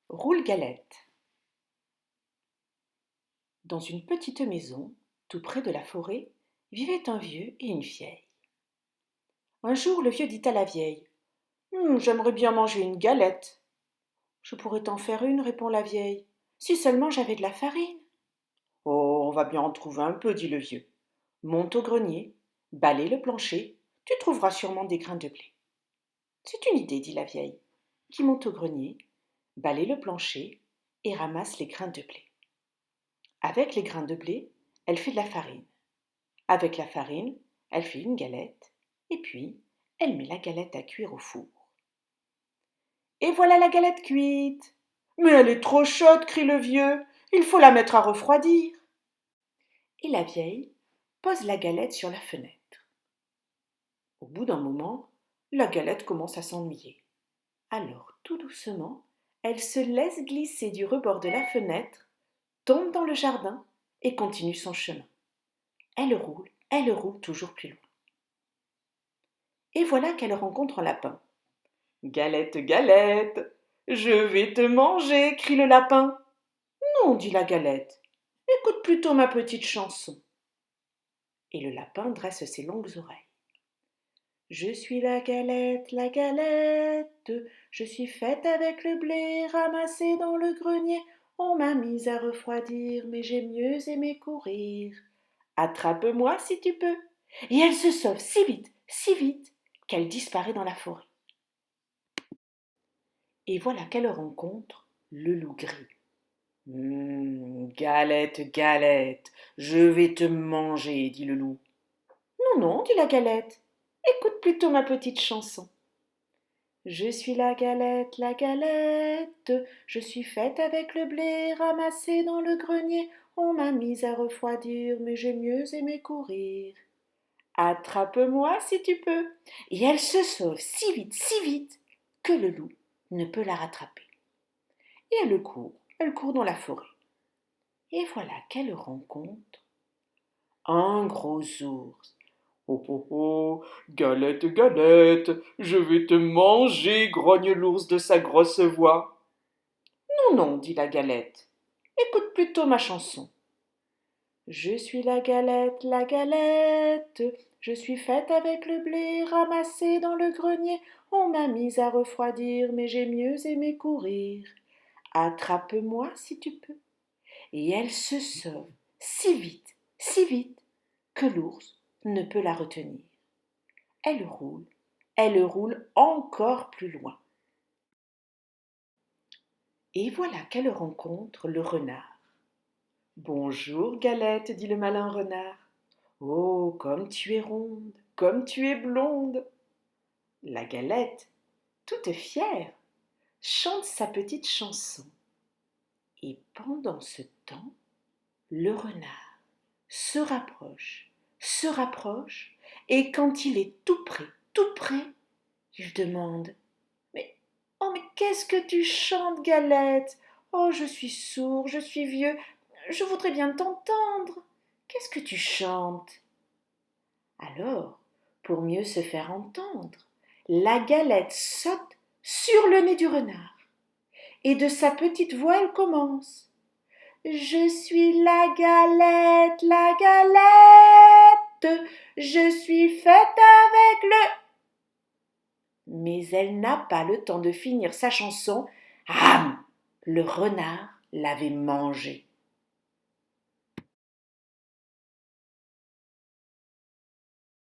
Roule-galette. Dans une petite maison, tout près de la forêt, vivaient un vieux et une vieille. Un jour, le vieux dit à la vieille: J'aimerais bien manger une galette. Je pourrais t'en faire une, répond la vieille, si seulement j'avais de la farine. Oh, on va bien en trouver un peu, dit le vieux. Monte au grenier, balaie le plancher, tu trouveras sûrement des grains de blé. C'est une idée, dit la vieille, qui monte au grenier, balaie le plancher et ramasse les grains de blé. Avec les grains de blé, elle fait de la farine. Avec la farine, elle fait une galette, et puis elle met la galette à cuire au four. Et voilà la galette cuite. Mais elle est trop chaude, crie le vieux, il faut la mettre à refroidir. Et la vieille pose la galette sur la fenêtre. Au bout d'un moment, la galette commence à s'ennuyer. Alors, tout doucement, elle se laisse glisser du rebord de la fenêtre, tombe dans le jardin et continue son chemin. Elle roule toujours plus loin. Et voilà qu'elle rencontre un lapin. Galette, galette, je vais te manger, crie le lapin. Non, dit la galette, écoute plutôt ma petite chanson. Et le lapin dresse ses longues oreilles. Je suis la galette, je suis faite avec le blé ramassé dans le grenier. On m'a mise à refroidir, mais j'ai mieux aimé courir. Attrape-moi si tu peux. Et elle se sauve si vite, qu'elle disparaît dans la forêt. Et voilà qu'elle rencontre le loup gris. Galette, galette, je vais te manger, dit le loup. Non, non, dit la galette, écoute plutôt ma petite chanson. Je suis la galette, je suis faite avec le blé ramassé dans le grenier. On m'a mise à refroidir, mais j'ai mieux aimé courir. Attrape-moi si tu peux. Et elle se sauve si vite, que le loup ne peut la rattraper. Et elle court dans la forêt. Et voilà qu'elle rencontre un gros ours. Oh oh oh, galette, galette, je vais te manger, grogne l'ours de sa grosse voix. Non, non, dit la galette, écoute plutôt ma chanson. Je suis la galette, je suis faite avec le blé ramassé dans le grenier. On m'a mise à refroidir, mais j'ai mieux aimé courir. Attrape-moi si tu peux. Et elle se sauve si vite, que l'ours ne peut la retenir. Elle roule encore plus loin. Et voilà qu'elle rencontre le renard. Bonjour, Galette, dit le malin renard. Oh, comme tu es ronde, comme tu es blonde. La Galette, toute fière, chante sa petite chanson. Et pendant ce temps, le renard se rapproche, et quand il est tout près, il demande: mais qu'est-ce que tu chantes, Galette? Oh, je suis sourd, je suis vieux, je voudrais bien t'entendre. Qu'est-ce que tu chantes? Alors, pour mieux se faire entendre, la Galette saute sur le nez du renard, et de sa petite voix elle commence: Je suis la galette, je suis faite avec le... Mais elle n'a pas le temps de finir sa chanson. Ham! Le renard l'avait mangée.